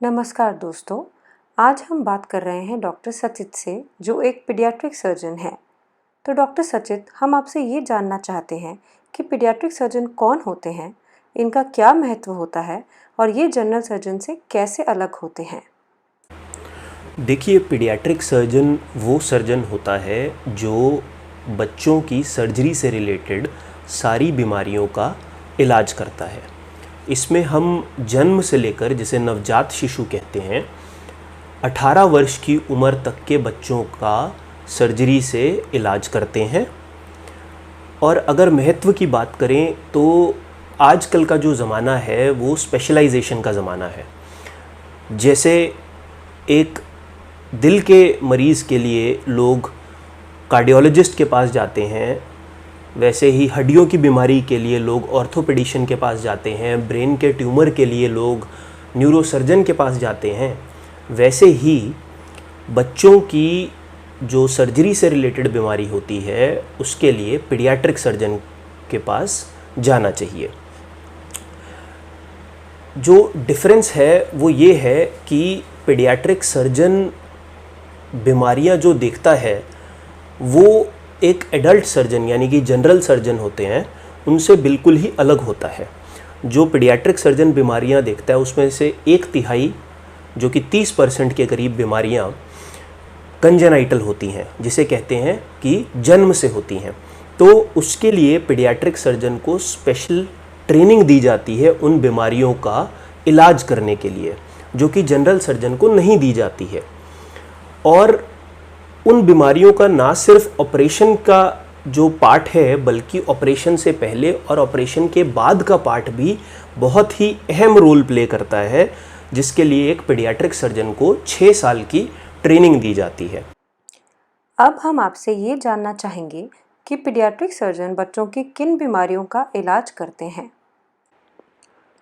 नमस्कार दोस्तों, आज हम बात कर रहे हैं डॉक्टर सचित से जो एक पीडियाट्रिक सर्जन हैं। तो डॉक्टर सचित, हम आपसे ये जानना चाहते हैं कि पीडियाट्रिक सर्जन कौन होते हैं, इनका क्या महत्व होता है और ये जनरल सर्जन से कैसे अलग होते हैं। देखिए, पीडियाट्रिक सर्जन वो सर्जन होता है जो बच्चों की सर्जरी से रिलेटेड सारी बीमारियों का इलाज करता है। इसमें हम जन्म से लेकर, जिसे नवजात शिशु कहते हैं, 18 वर्ष की उम्र तक के बच्चों का सर्जरी से इलाज करते हैं। और अगर महत्व की बात करें तो आजकल का जो ज़माना है वो स्पेशलाइजेशन का ज़माना है। जैसे एक दिल के मरीज़ के लिए लोग कार्डियोलॉजिस्ट के पास जाते हैं, वैसे ही हड्डियों की बीमारी के लिए लोग ऑर्थोपेडिशियन के पास जाते हैं, ब्रेन के ट्यूमर के लिए लोग न्यूरोसर्जन के पास जाते हैं। वैसे ही बच्चों की जो सर्जरी से रिलेटेड बीमारी होती है उसके लिए पीडियाट्रिक सर्जन के पास जाना चाहिए। जो डिफरेंस है वो ये है कि पीडियाट्रिक सर्जन बीमारियां जो देखता है वो एक एडल्ट सर्जन यानी कि जनरल सर्जन होते हैं उनसे बिल्कुल ही अलग होता है। जो पीडियाट्रिक सर्जन बीमारियां देखता है उसमें से 1/3 जो कि 30% के करीब बीमारियां कंजेनाइटल होती हैं, जिसे कहते हैं कि जन्म से होती हैं। तो उसके लिए पीडियाट्रिक सर्जन को स्पेशल ट्रेनिंग दी जाती है उन बीमारियों का इलाज करने के लिए, जो कि जनरल सर्जन को नहीं दी जाती है। और उन बीमारियों का ना सिर्फ ऑपरेशन का जो पार्ट है बल्कि ऑपरेशन से पहले और ऑपरेशन के बाद का पार्ट भी बहुत ही अहम रोल प्ले करता है, जिसके लिए एक पीडियाट्रिक सर्जन को 6 साल की ट्रेनिंग दी जाती है। अब हम आपसे ये जानना चाहेंगे कि पीडियाट्रिक सर्जन बच्चों की किन बीमारियों का इलाज करते हैं।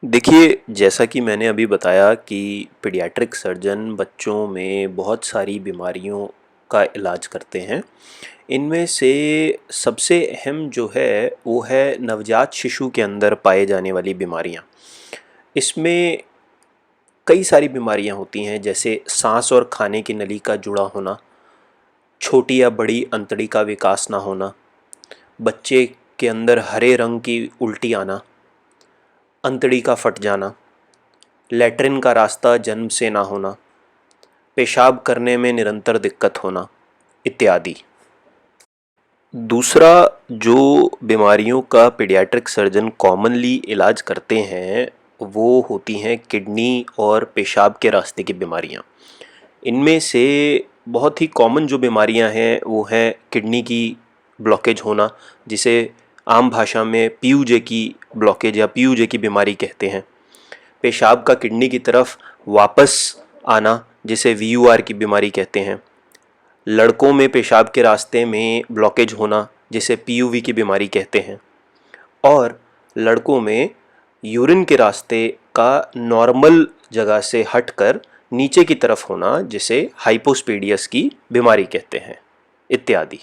देखिए, जैसा कि मैंने अभी बताया कि पीडियाट्रिक सर्जन बच्चों में बहुत सारी बीमारियों का इलाज करते हैं। इनमें से सबसे अहम जो है वो है नवजात शिशु के अंदर पाए जाने वाली बीमारियां। इसमें कई सारी बीमारियां होती हैं, जैसे सांस और खाने की नली का जुड़ा होना, छोटी या बड़ी अंतड़ी का विकास ना होना, बच्चे के अंदर हरे रंग की उल्टी आना, अंतड़ी का फट जाना, लैट्रिन का रास्ता जन्म से ना होना, पेशाब करने में निरंतर दिक्कत होना इत्यादि। दूसरा, जो बीमारियों का पीडियाट्रिक सर्जन कॉमनली इलाज करते हैं वो होती हैं किडनी और पेशाब के रास्ते की बीमारियां। इनमें से बहुत ही कॉमन जो बीमारियां हैं वो हैं किडनी की ब्लॉकेज होना, जिसे आम भाषा में पीयूजे की ब्लॉकेज या पीयूजे की बीमारी कहते हैं। पेशाब का किडनी की तरफ वापस आना, जिसे वीयूआर की बीमारी कहते हैं। लड़कों में पेशाब के रास्ते में ब्लॉकेज होना, जिसे पीयूवी की बीमारी कहते हैं। और लड़कों में यूरिन के रास्ते का नॉर्मल जगह से हटकर नीचे की तरफ होना, जिसे हाइपोस्पेडियस की बीमारी कहते हैं इत्यादि।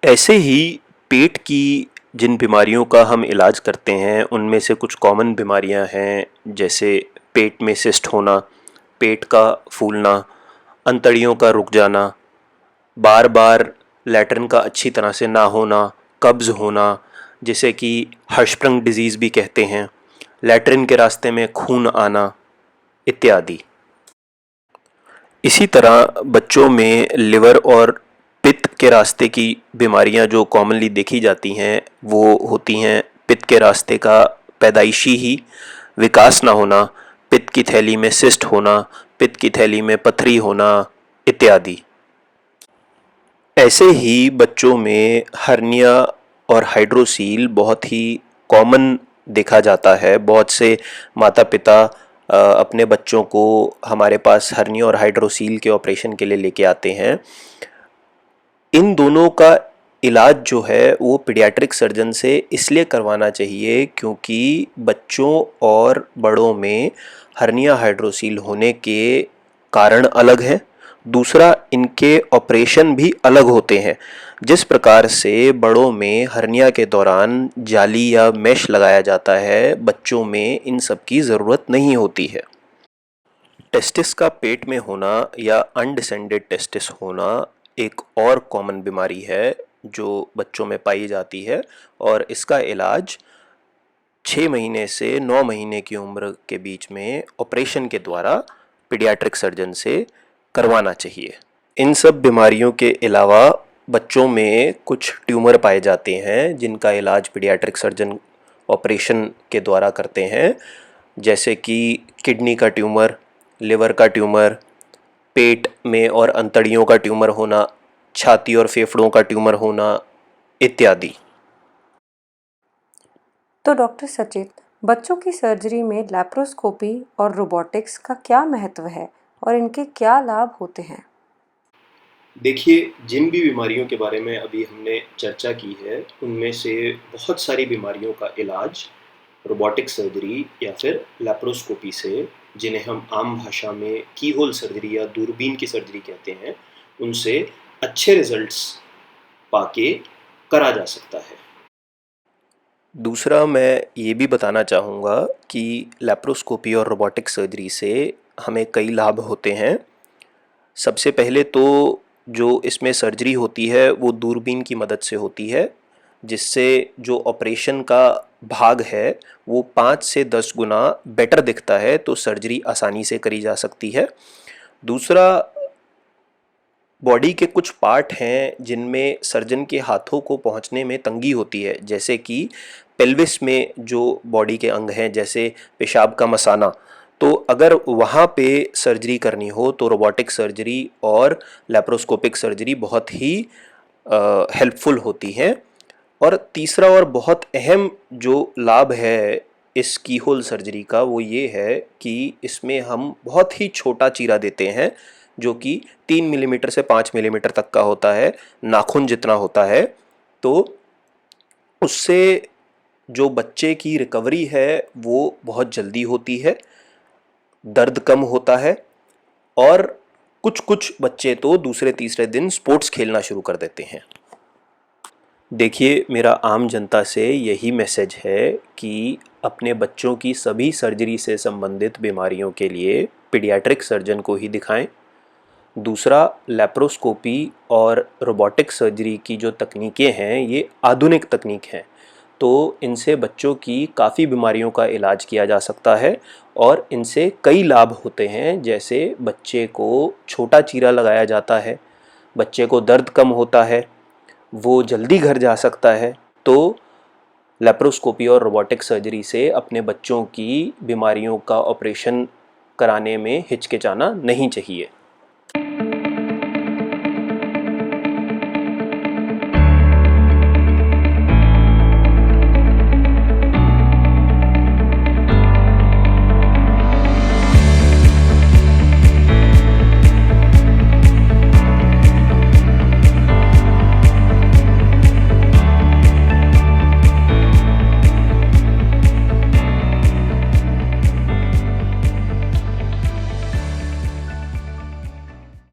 ऐसे ही पेट की जिन बीमारियों का हम इलाज करते हैं उनमें से कुछ कॉमन बीमारियां हैं, जैसे पेट में सिस्ट होना, पेट का फूलना, अंतड़ियों का रुक जाना, बार बार लैट्रिन का अच्छी तरह से ना होना, कब्ज़ होना, जिसे कि हर्शस्प्रंग डिजीज़ भी कहते हैं, लैट्रिन के रास्ते में खून आना इत्यादि। इसी तरह बच्चों में लिवर और पित्त के रास्ते की बीमारियां जो कॉमनली देखी जाती हैं वो होती हैं पित्त के रास्ते का पैदाइशी ही विकास ना होना, पित्त की थैली में सिस्ट होना, पित्त की थैली में पथरी होना इत्यादि। ऐसे ही बच्चों में हर्निया और हाइड्रोसील बहुत ही कॉमन देखा जाता है। बहुत से माता पिता अपने बच्चों को हमारे पास हर्निया और हाइड्रोसील के ऑपरेशन के लिए लेके आते हैं। इन दोनों का इलाज जो है वो पीडियाट्रिक सर्जन से इसलिए करवाना चाहिए क्योंकि बच्चों और बड़ों में हर्निया हाइड्रोसील होने के कारण अलग हैं। दूसरा, इनके ऑपरेशन भी अलग होते हैं। जिस प्रकार से बड़ों में हर्निया के दौरान जाली या मेश लगाया जाता है, बच्चों में इन सब की ज़रूरत नहीं होती है। टेस्टिस का पेट में होना या अनडिसेंडेड टेस्टिस होना एक और कॉमन बीमारी है जो बच्चों में पाई जाती है, और इसका इलाज 6 महीने से 9 महीने की उम्र के बीच में ऑपरेशन के द्वारा पीडियाट्रिक सर्जन से करवाना चाहिए। इन सब बीमारियों के अलावा बच्चों में कुछ ट्यूमर पाए जाते हैं जिनका इलाज पीडियाट्रिक सर्जन ऑपरेशन के द्वारा करते हैं, जैसे कि किडनी का ट्यूमर, लिवर का ट्यूमर, पेट में और अंतड़ियों का ट्यूमर होना, छाती और फेफड़ों का ट्यूमर होना इत्यादि। तो डॉक्टर सचित, बच्चों की सर्जरी में लैप्रोस्कोपी और रोबोटिक्स का क्या महत्व है और इनके क्या लाभ होते हैं? देखिए, जिन भी बीमारियों के बारे में अभी हमने चर्चा की है उनमें से बहुत सारी बीमारियों का इलाज रोबोटिक सर्जरी या फिर लैप्रोस्कोपी से, जिन्हें हम आम भाषा में कीहोल सर्जरी या दूरबीन की सर्जरी कहते हैं, उनसे अच्छे रिजल्ट्स पाके करा जा सकता है। दूसरा, मैं ये भी बताना चाहूँगा कि लैप्रोस्कोपी और रोबोटिक सर्जरी से हमें कई लाभ होते हैं। सबसे पहले तो जो इसमें सर्जरी होती है वो दूरबीन की मदद से होती है, जिससे जो ऑपरेशन का भाग है वो 5 से 10 गुना बेटर दिखता है, तो सर्जरी आसानी से करी जा सकती है। दूसरा, बॉडी के कुछ पार्ट हैं जिनमें सर्जन के हाथों को पहुंचने में तंगी होती है, जैसे कि पेल्विस में जो बॉडी के अंग हैं, जैसे पेशाब का मसाना, तो अगर वहाँ पे सर्जरी करनी हो तो रोबोटिक सर्जरी और लैप्रोस्कोपिक सर्जरी बहुत ही हेल्पफुल होती हैं। और तीसरा और बहुत अहम जो लाभ है इस कीहोल सर्जरी का वो ये है कि इसमें हम बहुत ही छोटा चीरा देते हैं, जो कि 3 मिलीमीटर से 5 मिलीमीटर तक का होता है, नाखून जितना होता है। तो उससे जो बच्चे की रिकवरी है वो बहुत जल्दी होती है, दर्द कम होता है, और कुछ कुछ बच्चे तो दूसरे तीसरे दिन स्पोर्ट्स खेलना शुरू कर देते हैं। देखिए, मेरा आम जनता से यही मैसेज है कि अपने बच्चों की सभी सर्जरी से संबंधित बीमारियों के लिए पीडियाट्रिक सर्जन को ही दिखाएं। दूसरा, लैप्रोस्कोपी और रोबोटिक सर्जरी की जो तकनीकें हैं ये आधुनिक तकनीक हैं, तो इनसे बच्चों की काफ़ी बीमारियों का इलाज किया जा सकता है और इनसे कई लाभ होते हैं, जैसे बच्चे को छोटा चीरा लगाया जाता है, बच्चे को दर्द कम होता है, वो जल्दी घर जा सकता है। तो लैप्रोस्कोपी और रोबोटिक सर्जरी से अपने बच्चों की बीमारियों का ऑपरेशन कराने में हिचकिचाना नहीं चाहिए।